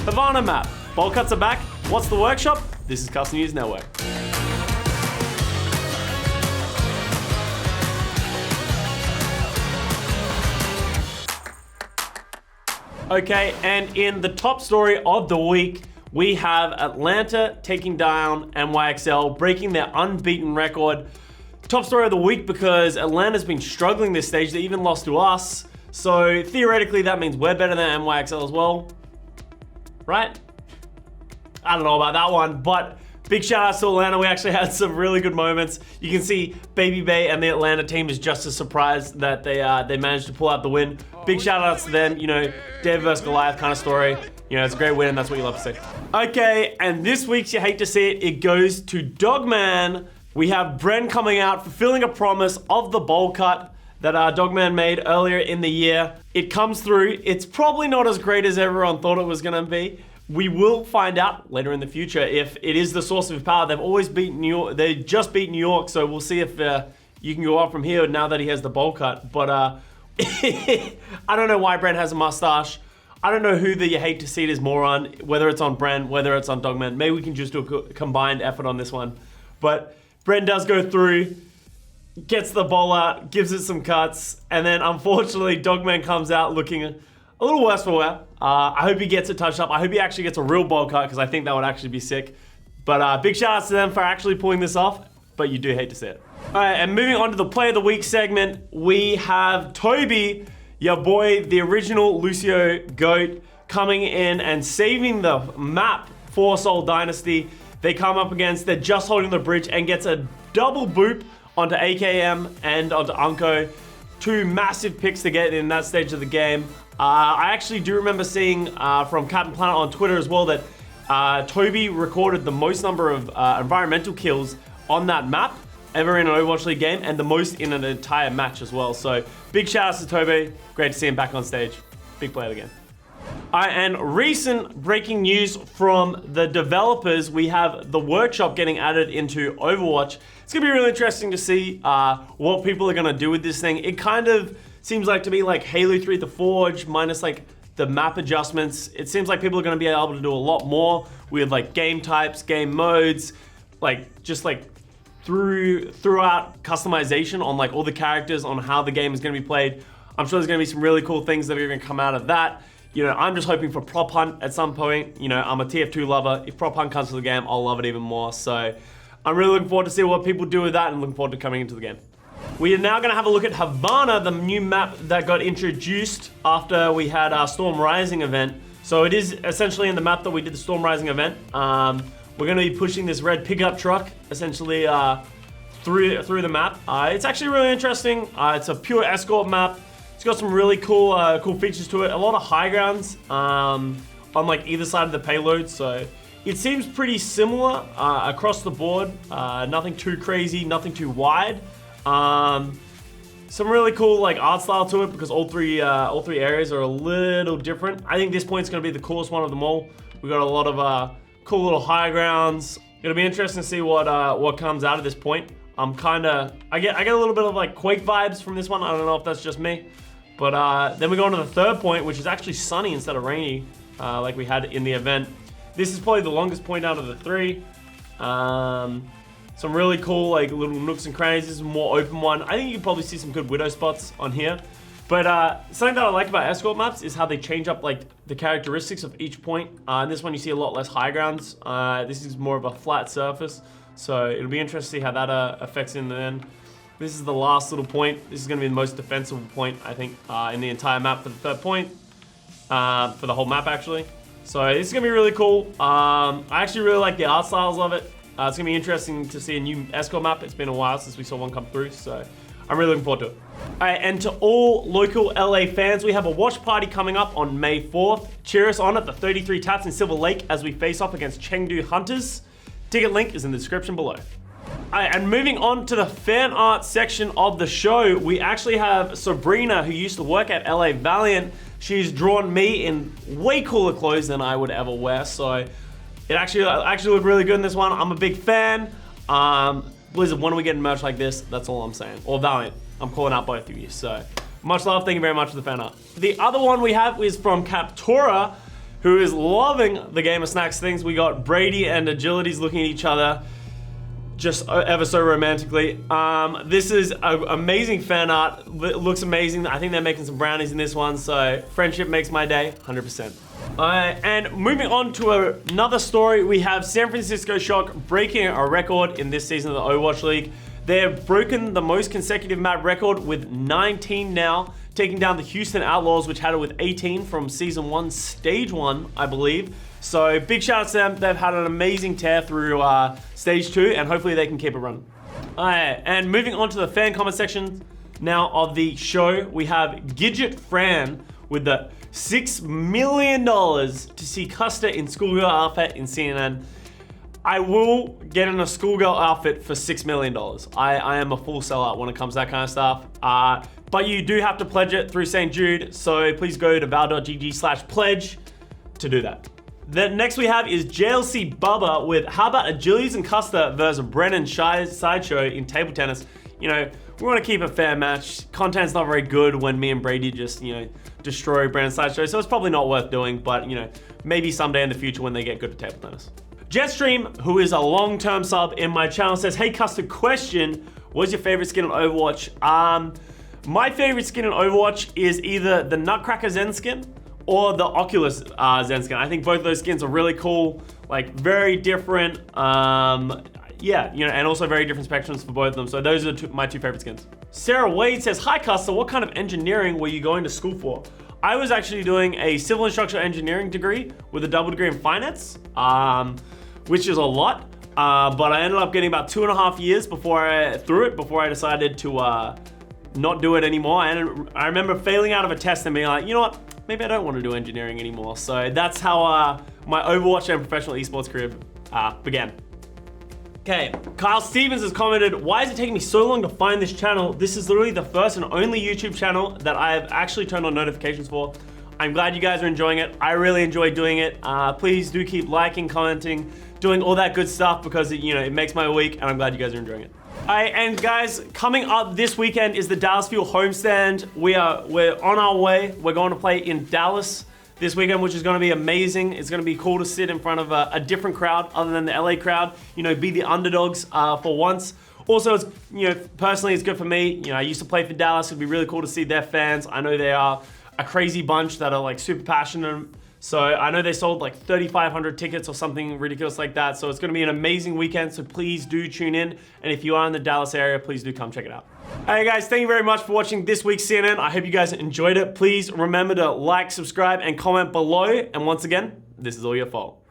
Havana map. Bowl cuts are back. What's the workshop? This is Custa News Network. Okay, and in the top story of the week, we have Atlanta taking down NYXL, breaking their unbeaten record. Top story of the week because Atlanta's been struggling this stage. They even lost to us. So theoretically, that means we're better than NYXL as well, right? I don't know about that one, but big shout outs to Atlanta. We actually had some really good moments. You can see Baby Bay and the Atlanta team is just as surprised that they managed to pull out the win. Big shout outs to them. You know, David versus Goliath kind of story. You know, it's a great win and that's what you love to see. Okay, and this week's You Hate to See It, it goes to Dogman. We have Bren coming out, fulfilling a promise of the bowl cut that Dogman made earlier in the year. It comes through. It's probably not as great as everyone thought it was gonna be. We will find out later in the future if it is the source of his power. They've always beaten New York. They just beat New York, so we'll see if you can go up from here now that he has the bowl cut. But I don't know why Bren has a mustache. I don't know who the You Hate to See It is more on, whether it's on Bren, whether it's on Dogman. Maybe we can just do a combined effort on this one. But Bren does go through, gets the bowl out, gives it some cuts, and then unfortunately Dogman comes out looking a little worse for wear. I hope he gets it touched up. I hope he actually gets a real bowl cut because I think that would actually be sick. But big shout outs to them for actually pulling this off, but you do hate to see it. All right, and moving on to the Play of the Week segment, we have Toby, your boy, the original Lucio GOAT, coming in and saving the map for Seoul Dynasty. They come up against, they're just holding the bridge and gets a double boop onto AKM and onto Unko. Two massive picks to get in that stage of the game. I actually do remember seeing from Captain Planet on Twitter as well that Toby recorded the most number of environmental kills on that map ever in an Overwatch League game, and the most in an entire match as well. So big shout outs to Toby. Great to see him back on stage. Big player again. And recent breaking news from the developers, we have the workshop getting added into Overwatch. It's gonna be really interesting to see what people are gonna do with this thing. It kind of seems like to me like Halo 3 The Forge minus like the map adjustments. It seems like people are gonna be able to do a lot more with like game types, game modes, like just like throughout customization on like all the characters, on how the game is gonna be played. I'm sure there's gonna be some really cool things that are gonna come out of that. You know, I'm just hoping for prop hunt at some point. You know, I'm a TF2 lover. If prop hunt comes to the game, I'll love it even more. So I'm really looking forward to see what people do with that and looking forward to coming into the game. We are now going to have a look at Havana, the new map that got introduced after we had our Storm Rising event. So it is essentially in the map that we did the Storm Rising event. We're going to be pushing this red pickup truck essentially through the map. It's actually really interesting. It's a pure escort map. It's got some really cool features to it. A lot of high grounds on like either side of the payload. So it seems pretty similar across the board. Nothing too crazy, nothing too wide. Some really cool like art style to it because all three areas are a little different. I think this point's gonna be the coolest one of them all. We got a lot of cool little high grounds. It'll be interesting to see what comes out of this point. I get a little bit of like Quake vibes from this one. I don't know if that's just me. But then we go on to the third point, which is actually sunny instead of rainy, like we had in the event. This is probably the longest point out of the three. Some really cool like little nooks and crannies. This is a more open one. I think you can probably see some good widow spots on here. But something that I like about escort maps is how they change up like the characteristics of each point. In this one you see a lot less high grounds. This is more of a flat surface. So it'll be interesting to see how that affects in the end. This is the last little point. This is going to be the most defensible point, I think, in the entire map for the third point. For the whole map, actually. So this is going to be really cool. I actually really like the art styles of it. It's going to be interesting to see a new escort map. It's been a while since we saw one come through, so I'm really looking forward to it. All right, and to all local LA fans, we have a watch party coming up on May 4th. Cheer us on at the 33 Tats in Silver Lake as we face off against Chengdu Hunters. Ticket link is in the description below. Alright, and moving on to the fan art section of the show, we actually have Sabrina, who used to work at LA Valiant. She's drawn me in way cooler clothes than I would ever wear, so it actually looked really good in this one. I'm a big fan. Blizzard, when are we getting merch like this? That's all I'm saying. Or Valiant. I'm calling out both of you, so much love. Thank you very much for the fan art. The other one we have is from Captura, who is loving the Game of Snacks things. We got Brady and Agilities looking at each other just ever so romantically. This is amazing fan art. It looks amazing. I think they're making some brownies in this one, so friendship makes my day, 100%. And moving on to another story, we have San Francisco Shock breaking a record in this season of the Overwatch League. They have broken the most consecutive map record with 19 now, taking down the Houston Outlaws, which had it with 18 from Season 1, Stage 1, I believe. So big shout out to them. They've had an amazing tear through Stage 2, and hopefully they can keep it running. And moving on to the fan comment section now of the show, we have Gidget Fran with the $6 million to see Custa in schoolgirl outfit in CNN. I will get in a schoolgirl outfit for $6 million. I am a full sellout when it comes to that kind of stuff. But you do have to pledge it through St. Jude, so please go to val.gg/pledge to do that. Then next we have is JLC Bubba with how about Agilities and Custa versus Brennan Sideshow in table tennis. You know, we want to keep a fair match. Content's not very good when me and Brady just, you know, destroy Brennan Sideshow, so it's probably not worth doing, but, you know, maybe someday in the future when they get good at table tennis. Jetstream, who is a long-term sub in my channel, says, hey Custa, question, what's your favorite skin on Overwatch? My favorite skin in Overwatch is either the Nutcracker Zen skin or the Oculus Zen skin. I think both of those skins are really cool, like very different, yeah, you know, and also very different spectrums for both of them. So those are my two favorite skins. Sarah Wade says, hi Custa, what kind of engineering were you going to school for? I was actually doing a civil and structural engineering degree with a double degree in finance, which is a lot, but I ended up getting about 2.5 years before I decided to not do it anymore. And I remember failing out of a test and being like, you know what, maybe I don't want to do engineering anymore. So that's how my Overwatch and professional esports career began. Okay, Kyle Stevens has commented, why is it taking me so long to find this channel? This is literally the first and only YouTube channel that I have actually turned on notifications for. I'm glad you guys are enjoying it. I really enjoy doing it. Please do keep liking, commenting, doing all that good stuff because it makes my week, and I'm glad you guys are enjoying it. All right, and guys, coming up this weekend is the Dallas Fuel homestand. We're on our way. We're going to play in Dallas this weekend, which is going to be amazing. It's going to be cool to sit in front of a different crowd other than the LA crowd. Be the underdogs for once. Also, it's, personally, it's good for me. I used to play for Dallas. It'd be really cool to see their fans. I know they are a crazy bunch that are like super passionate. So I know they sold like 3,500 tickets or something ridiculous like that. So it's going to be an amazing weekend. So please do tune in. And if you are in the Dallas area, please do come check it out. Hey guys, thank you very much for watching this week's CNN. I hope you guys enjoyed it. Please remember to like, subscribe, and comment below. And once again, this is all your fault.